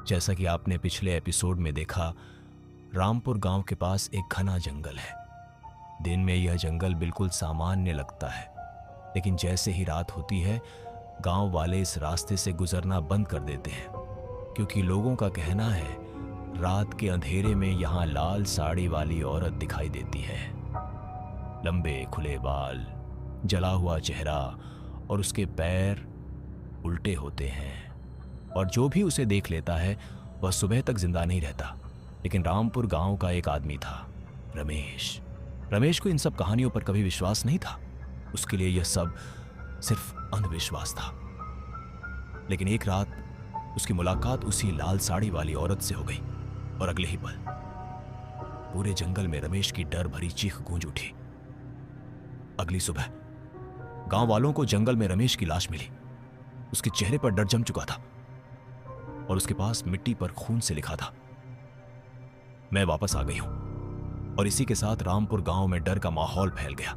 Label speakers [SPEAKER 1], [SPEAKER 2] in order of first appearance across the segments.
[SPEAKER 1] जैसा कि आपने पिछले एपिसोड में देखा, रामपुर गांव के पास एक घना जंगल है। दिन में यह जंगल बिल्कुल सामान्य लगता है, लेकिन जैसे ही रात होती है, गांव वाले इस रास्ते से गुजरना बंद कर देते हैं, क्योंकि लोगों का कहना है रात के अंधेरे में यहाँ लाल साड़ी वाली औरत दिखाई देती है। लंबे खुले बाल, जला हुआ चेहरा और उसके पैर उल्टे होते हैं, और जो भी उसे देख लेता है वह सुबह तक जिंदा नहीं रहता। लेकिन रामपुर गांव का एक आदमी था, रमेश। रमेश को इन सब कहानियों पर कभी विश्वास नहीं था। उसके लिए यह सब सिर्फ अंधविश्वास था। लेकिन एक रात उसकी मुलाकात उसी लाल साड़ी वाली औरत से हो गई, और अगले ही पल पूरे जंगल में रमेश की डर भरी चीख गूंज उठी। अगली सुबह गांव वालों को जंगल में रमेश की लाश मिली। उसके चेहरे पर डर जम चुका था और उसके पास मिट्टी पर खून से लिखा था, मैं वापस आ गई हूं। और इसी के साथ रामपुर गांव में डर का माहौल फैल गया,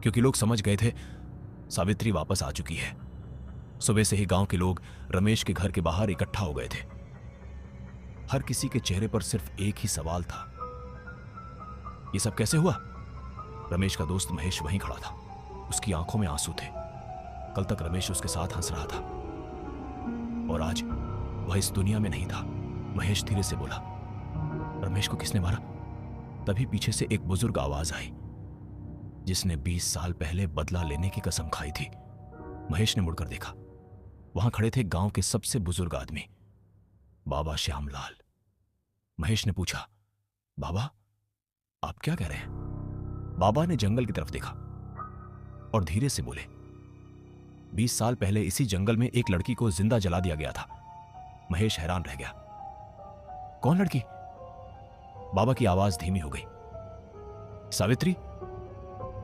[SPEAKER 1] क्योंकि लोग समझ गए थे सावित्री वापस आ चुकी है। सुबह से ही गांव के लोग रमेश के घर के बाहर इकट्ठा हो गए थे। हर किसी के चेहरे पर सिर्फ एक ही सवाल था, ये सब कैसे हुआ? रमेश का दोस्त महेश वहीं खड़ा था। उसकी आंखों में आंसू थे। कल तक रमेश उसके साथ हंस रहा था, और आज वह इस दुनिया में नहीं था। महेश धीरे से बोला, रमेश को किसने मारा? तभी पीछे से एक बुजुर्ग आवाज आई, जिसने 20 साल पहले बदला लेने की कसम खाई थी। महेश ने मुड़कर देखा। वहां खड़े थे गांव के सबसे बुजुर्ग आदमी, बाबा श्यामलाल। महेश ने पूछा, बाबा आप क्या कह रहे हैं? बाबा ने जंगल की तरफ देखा और धीरे से बोले, 20 साल पहले इसी जंगल में एक लड़की को जिंदा जला दिया गया था। महेश हैरान रह गया। कौन लड़की? बाबा की आवाज धीमी हो गई, सावित्री।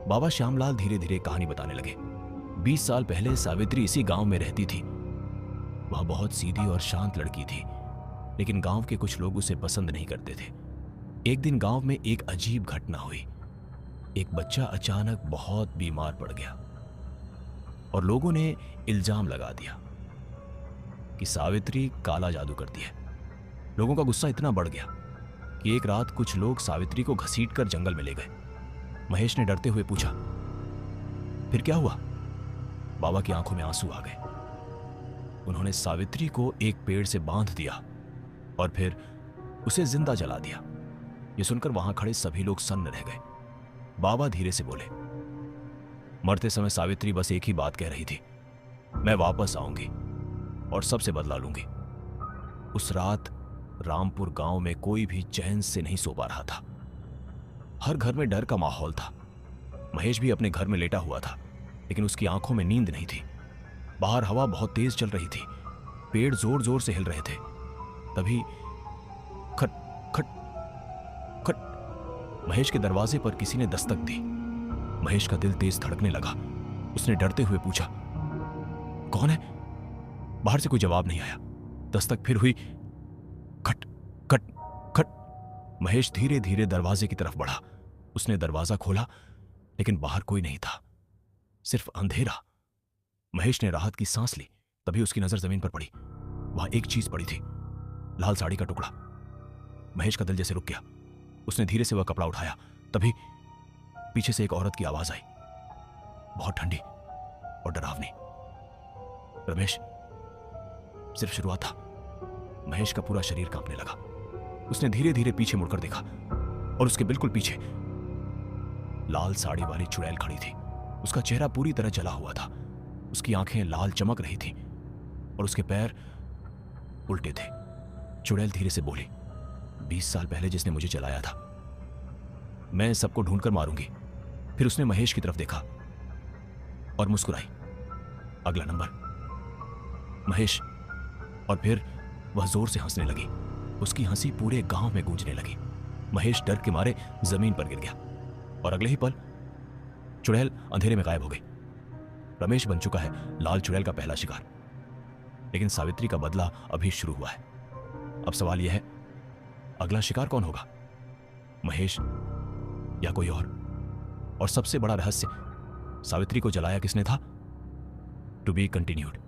[SPEAKER 1] बाबा श्यामलाल धीरे धीरे कहानी बताने लगे। 20 साल पहले सावित्री इसी गांव में रहती थी। वह बहुत सीधी और शांत लड़की थी, लेकिन गांव के कुछ लोग उसे पसंद नहीं करते थे। एक दिन गांव में एक अजीब घटना हुई। एक बच्चा अचानक बहुत बीमार पड़ गया, और लोगों ने इल्जाम लगा दिया कि सावित्री काला जादू करती है। लोगों का गुस्सा इतना बढ़ गया कि एक रात कुछ लोग सावित्री को घसीटकर जंगल में ले गए। महेश ने डरते हुए पूछा, फिर क्या हुआ? बाबा की आंखों में आंसू आ गए। उन्होंने सावित्री को एक पेड़ से बांध दिया और फिर उसे जिंदा जला दिया। यह सुनकर वहां खड़े सभी लोग सन्न रह गए। बाबा धीरे से बोले, मरते समय सावित्री बस एक ही बात कह रही थी, मैं वापस आऊंगी और सबसे बदला लूंगी। उस रात रामपुर गांव में कोई भी चैन से नहीं सो पा रहा था। हर घर में डर का माहौल था। महेश भी अपने घर में लेटा हुआ था, लेकिन उसकी आंखों में नींद नहीं थी। बाहर हवा बहुत तेज चल रही थी। पेड़ जोर जोर से हिल रहे थे। तभी खट खट खट, महेश के दरवाजे पर किसी ने दस्तक दी। महेश का दिल तेज धड़कने लगा। उसने डरते हुए पूछा, कौन है? बाहर से कोई जवाब नहीं आया। दस्तक फिर हुई, खट खट खट। महेश धीरे धीरे दरवाजे की तरफ बढ़ा। उसने दरवाजा खोला, लेकिन बाहर कोई नहीं था, सिर्फ अंधेरा। महेश ने राहत की सांस ली। तभी उसकी नजर जमीन पर पड़ी। वहां एक चीज पड़ी थी, लाल साड़ी का टुकड़ा। महेश का दिल जैसे रुक गया। उसने धीरे से वह कपड़ा उठाया। तभी पीछे से एक औरत की आवाज आई, बहुत ठंडी और डरावनी। रमेश, सिर्फ शुरुआत था। महेश का पूरा शरीर कांपने लगा। उसने धीरे धीरे पीछे मुड़कर देखा, और उसके बिल्कुल पीछे लाल साड़ी वाली चुड़ैल खड़ी थी। उसका चेहरा पूरी तरह जला हुआ था। उसकी आंखें लाल चमक रही थी और उसके पैर उल्टे थे। चुड़ैल धीरे से बोली, 20 साल पहले जिसने मुझे जलाया था, मैं सबको ढूंढकर मारूंगी। फिर उसने महेश की तरफ देखा और मुस्कुराई। अगला नंबर, महेश। और फिर वह जोर से हंसने लगी। उसकी हंसी पूरे गांव में गूंजने लगी। महेश डर के मारे जमीन पर गिर गया, और अगले ही पल चुड़ैल अंधेरे में गायब हो गई। रमेश बन चुका है लाल चुड़ैल का पहला शिकार, लेकिन सावित्री का बदला अभी शुरू हुआ है। अब सवाल यह है, अगला शिकार कौन होगा? महेश या कोई और सबसे बड़ा रहस्य, सावित्री को जलाया किसने था? To be continued.